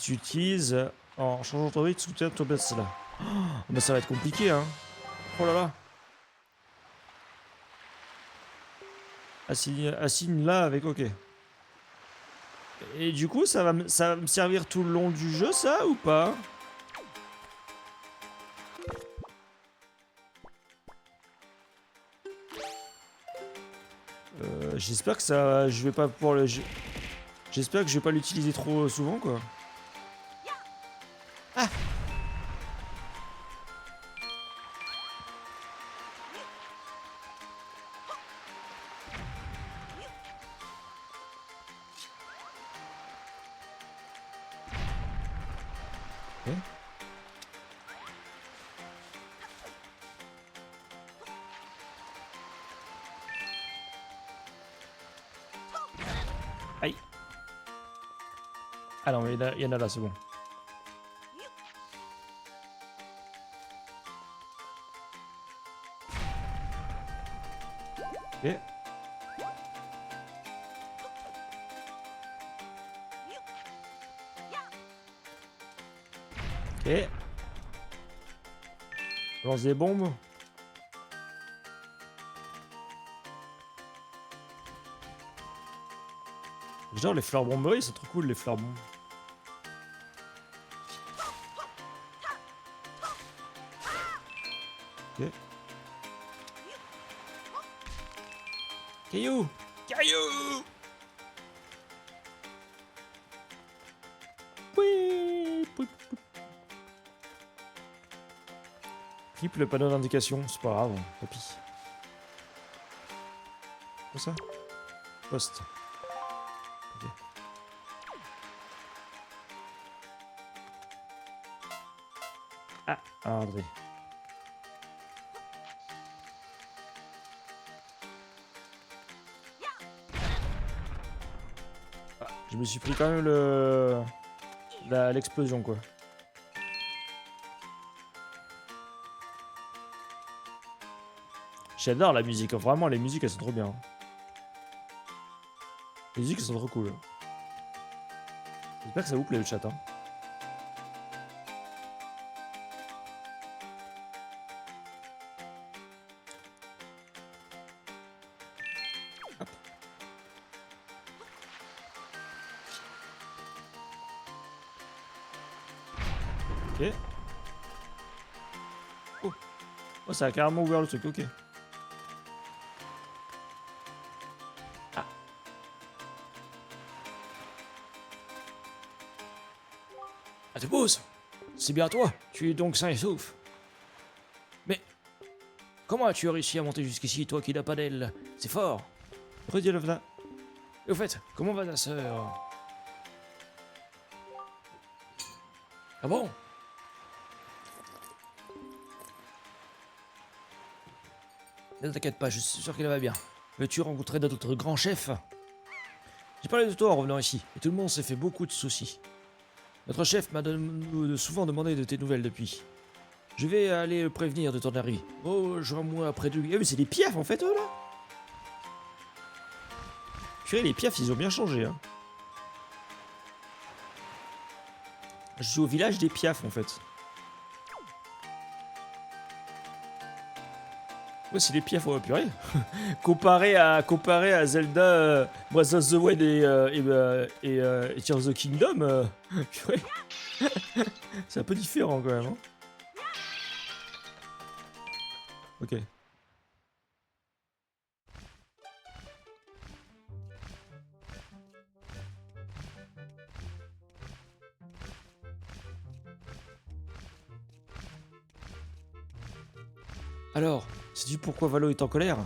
si tu utilises en changeant ton rythme, soutien ton best là. Oh, bah ça va être compliqué hein. Oh là là. Assigne là avec OK. Et du coup, ça va me servir tout le long du jeu, ça, ou pas? J'espère que ça... Je vais pas pouvoir le... J'espère que je vais pas l'utiliser trop souvent, quoi. Ah! Ok. Aïe! Ah non, mais il y en a là, c'est bon. Ok. Ok. Lance des bombes. Genre les fleurs bomberies, c'est trop cool les fleurs bombes. Ok. Caillou! Caillou! Oui! Clip le panneau d'indication, c'est pas grave, tant pis. Quoi ça? Poste. Ok. Ah, André. Ah, je me suis pris quand même l'explosion quoi. J'adore la musique, vraiment les musiques elles sont trop bien. Les musiques elles sont trop cool. J'espère que ça vous plaît le chat hein. Hop. Ok. Oh. Oh ça a carrément ouvert le truc, ok. Ah. Ah te pose. C'est bien toi, tu es donc sain et sauf. Mais comment as-tu réussi à monter jusqu'ici, toi qui n'as pas d'aile? C'est fort. Redis le là. Et au fait, comment va ta sœur? Ah bon? Ne t'inquiète pas, je suis sûr qu'elle va bien. Veux-tu rencontrer d'autres grands chefs? J'ai parlé de toi en revenant ici, et tout le monde s'est fait beaucoup de soucis. Notre chef m'a souvent demandé de tes nouvelles depuis. Je vais aller le prévenir de ton arrivée. Rejoins-moi près de lui. Ah mais c'est des piafs en fait eux là. Purée, les piafs ils ont bien changé hein. Je suis au village des piafs en fait. Ouais c'est des piafs, ouais purée. comparé à Zelda, Breath of the Wild et Tears of the Kingdom, purée. C'est un peu différent quand même hein. Ok. Alors, sais-tu pourquoi Valo est en colère?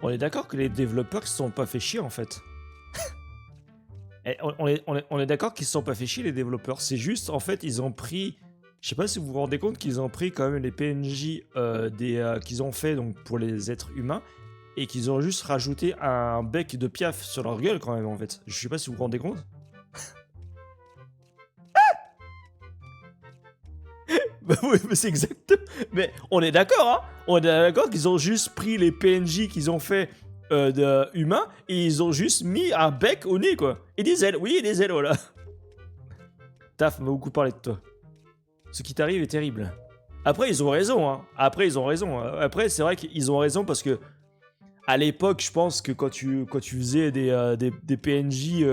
On est d'accord que les développeurs se sont pas fait chier en fait. On est d'accord qu'ils se sont pas fait chier les développeurs. C'est juste en fait ils ont pris. Je sais pas si vous vous rendez compte qu'ils ont pris quand même les PNJ qu'ils ont fait donc pour les êtres humains et qu'ils ont juste rajouté un bec de piaf sur leur gueule quand même en fait. Je sais pas si vous vous rendez compte. Bah oui, mais c'est exact. Mais on est d'accord, hein. On est d'accord qu'ils ont juste pris les PNJ qu'ils ont fait de humains et ils ont juste mis un bec au nez, quoi. Et des ailes, oui, et des ailes, voilà. Taf m'a beaucoup parlé de toi. Ce qui t'arrive est terrible. Après, ils ont raison, hein. Après, ils ont raison. Après, c'est vrai qu'ils ont raison parce que à l'époque, je pense que quand tu faisais des PNJ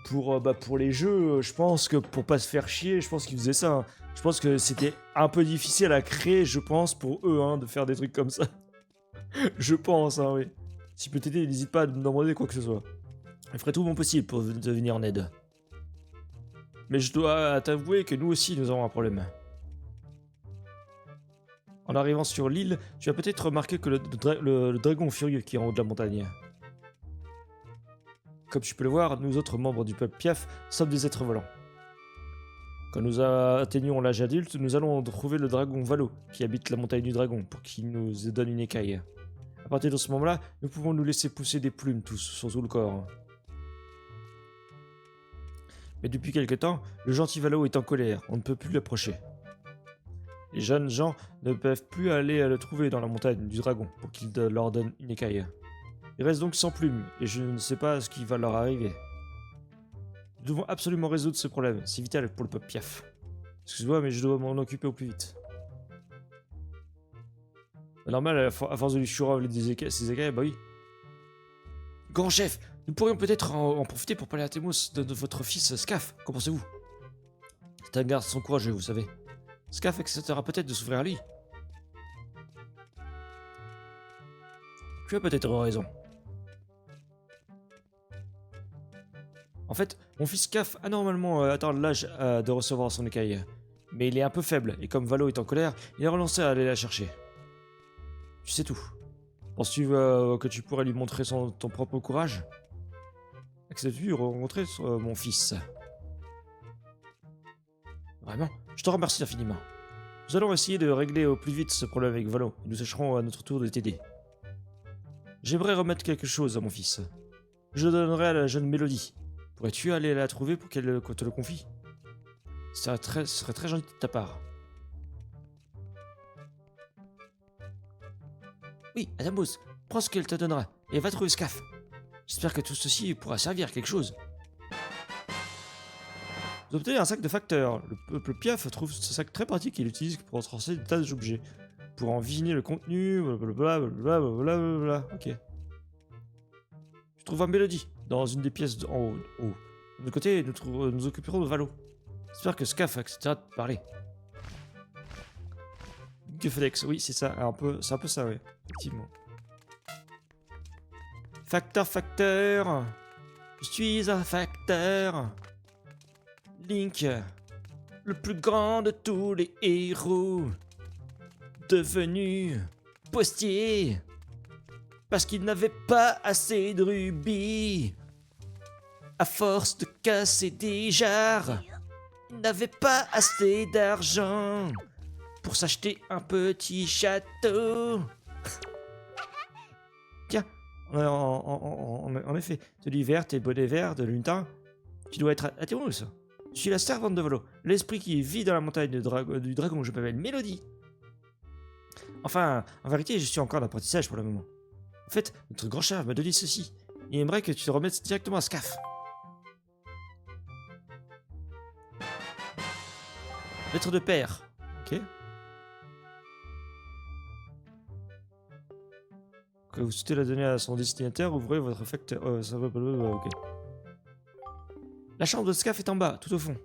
pour les jeux, je pense que pour pas se faire chier, je pense qu'ils faisaient ça, hein. Je pense que c'était un peu difficile à créer, je pense, pour eux, hein, de faire des trucs comme ça. Je pense, hein, oui. Si je peux t'aider, n'hésite pas à me demander quoi que ce soit. Je ferai tout mon possible pour te venir en aide. Mais je dois t'avouer que nous aussi, nous avons un problème. En arrivant sur l'île, tu as peut-être remarqué que le dragon furieux qui est en haut de la montagne. Comme tu peux le voir, nous autres membres du peuple Piaf sommes des êtres volants. Quand nous atteignons l'âge adulte, nous allons trouver le dragon Valo, qui habite la montagne du dragon, pour qu'il nous donne une écaille. À partir de ce moment-là, nous pouvons nous laisser pousser des plumes tous, sur tout le corps. Mais depuis quelque temps, le gentil Valo est en colère, on ne peut plus l'approcher. Les jeunes gens ne peuvent plus aller le trouver dans la montagne du dragon, pour qu'il leur donne une écaille. Ils restent donc sans plumes, et je ne sais pas ce qui va leur arriver. Nous devons absolument résoudre ce problème, c'est vital pour le peuple Piaf. Excuse-moi, mais je dois m'en occuper au plus vite. Normal, à force de lui churer ses écailles, bah oui. Grand chef, nous pourrions peut-être en profiter pour parler à Temos de votre fils Scaf, qu'en pensez-vous? C'est un garçon courageux, vous savez. Scaf acceptera peut-être de s'ouvrir à lui. Tu as peut-être raison. En fait, mon fils Scaf a normalement atteint l'âge de recevoir son écaille. Mais il est un peu faible, et comme Valo est en colère, il a relancé à aller la chercher. Tu sais tout. Penses-tu que tu pourrais lui montrer ton propre courage? Acceptes-tu rencontrer mon fils? Vraiment? Je te remercie infiniment. Nous allons essayer de régler au plus vite ce problème avec Valo, et nous chercherons à notre tour de t'aider. J'aimerais remettre quelque chose à mon fils. Je le donnerai à la jeune Mélodie. Pourrais-tu aller la trouver pour qu'elle te le confie? Ce serait très gentil de ta part. Oui, Adamos, prends ce qu'elle te donnera, et va trouver Scaf. J'espère que tout ceci pourra servir à quelque chose. Vous obtenez un sac de facteur. Le peuple Piaf trouve ce sac très pratique et l'utilise pour transformer des tas d'objets. Pour en viginer le contenu, blablabla, blablabla. Ok. Je trouve un Mélodie dans une des pièces en haut. De l'autre côté, nous occuperons de Valo. J'espère que Scaf acceptera de parler. Guffedex, oui, c'est ça. C'est un peu ça, oui. Effectivement. Facteur. Je suis un facteur. Link, le plus grand de tous les héros, devenu postier parce qu'il n'avait pas assez de rubis. À force de casser des jarres, il n'avait pas assez d'argent pour s'acheter un petit château. Tiens, en effet, de l'hiver, tes bonnets verts, de lutin, tu dois être à tes ça. Je suis la servante de Valo, l'esprit qui vit dans la montagne du dragon, je m'appelle Mélodie. Enfin, en vérité, je suis encore en apprentissage pour le moment. En fait, notre grand chef m'a donné ceci. Il aimerait que tu te remettes directement à Scaf. Lettre de père. Ok. Que vous souhaitez la donner à son destinataire, ouvrez votre facteur. Ça va pas. Ok. La chambre de Scaf est en bas, tout au fond.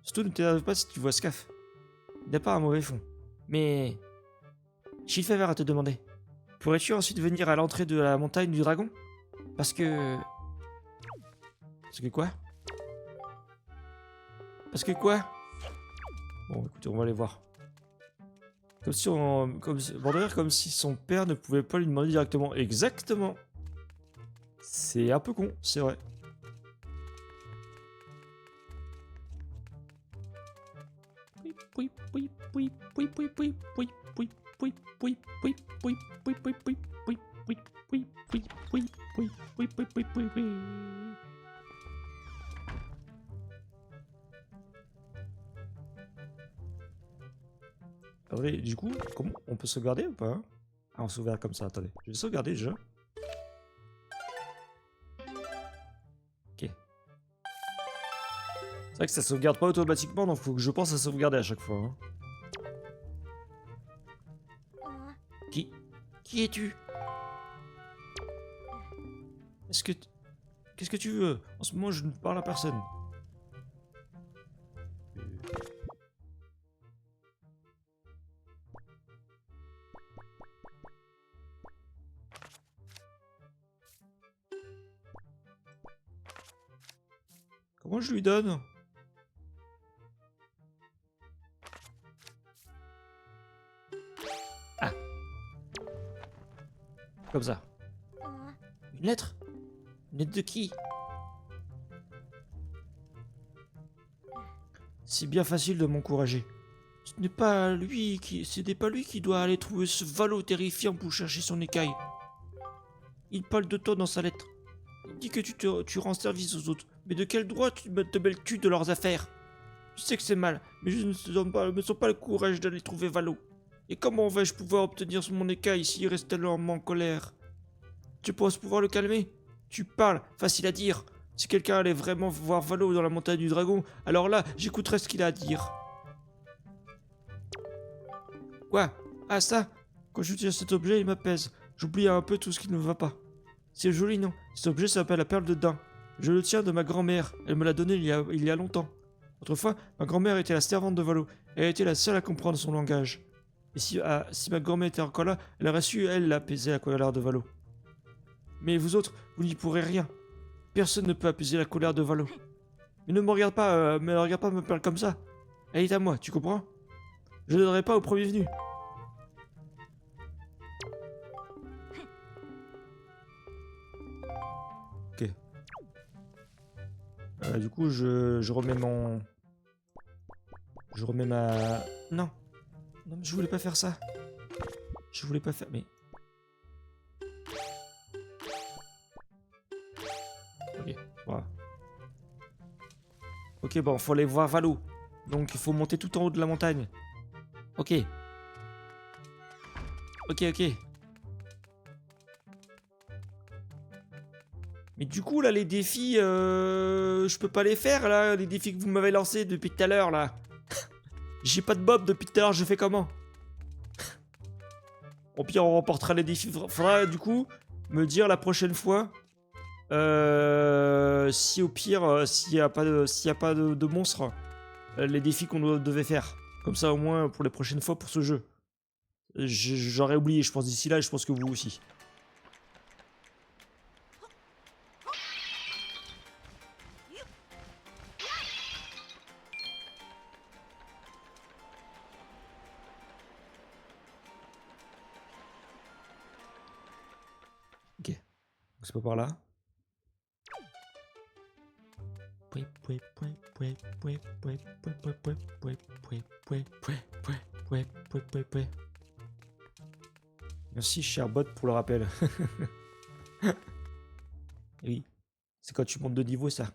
Surtout ne t'énerve pas si tu vois Scaf. Il n'a pas un mauvais fond. Mais... j'ai une faveur à te demander. Pourrais-tu ensuite venir à l'entrée de la montagne du dragon? Parce que... Parce que quoi? Parce que quoi? Bon, écoutez, on va aller voir. Comme si son père ne pouvait pas lui demander directement. Exactement. C'est un peu con, c'est vrai. Attendez, du coup, comment on peut sauvegarder ou pas hein? Ah, on sauvegarde comme ça, attendez. Je vais sauvegarder déjà. Ok. C'est vrai que ça sauvegarde pas automatiquement, donc faut que je pense à sauvegarder à chaque fois. Hein. Qui es-tu? Est-ce que... Qu'est-ce que tu veux? En ce moment, je ne parle à personne. Comment je lui donne? Ah. Comme ça. Une lettre? Une lettre de qui? C'est bien facile de m'encourager. Ce n'est pas lui qui doit aller trouver ce Valo terrifiant pour chercher son écaille. Il parle de toi dans sa lettre. Il dit que tu rends service aux autres. Mais de quel droit te mêles-tu de leurs affaires? Je sais que c'est mal, mais je ne me sens pas le courage d'aller trouver Valo. Et comment vais-je pouvoir obtenir mon écaille s'il reste tellement en colère? Tu penses pouvoir le calmer? Tu parles, facile à dire. Si quelqu'un allait vraiment voir Valo dans la montagne du dragon, alors là, j'écouterais ce qu'il a à dire. Quoi? Ah ça? Quand je tiens cet objet, il m'apaise. J'oublie un peu tout ce qui ne va pas. C'est joli, non? Cet objet s'appelle la perle de daim. Je le tiens de ma grand-mère. Elle me l'a donné il y a longtemps. Autrefois, ma grand-mère était la servante de Valo. Elle était la seule à comprendre son langage. Et si ma grand-mère était encore là, elle aurait su, elle, apaiser la colère de Valo. Mais vous autres, vous n'y pourrez rien. Personne ne peut apaiser la colère de Valo. Mais ne me regarde pas, me parler comme ça. Elle est à moi, tu comprends? Je ne donnerai pas au premier venu. Ok. Du coup, je remets mon... Je remets ma... Non. Non, mais je voulais pas faire ça. Je voulais pas faire... Mais... Ok, voilà. Ok, bon, faut aller voir Valo. Donc, il faut monter tout en haut de la montagne. Ok. Ok, ok. Mais du coup, là, les défis... je peux pas les faire, là. Les défis que vous m'avez lancés depuis tout à l'heure, là. J'ai pas de bob depuis tout à l'heure, je fais comment? Au pire, on remportera les défis. Faudra, du coup, me dire la prochaine fois... si au pire, s'il n'y a pas de monstres, les défis qu'on devait faire. Comme ça, au moins, pour les prochaines fois, pour ce jeu. J'aurais oublié, je pense, d'ici là, et je pense que vous aussi. Ok. C'est pas par là. Merci, cher bot, pour le rappel. Oui, c'est quand tu montes de niveau, ça.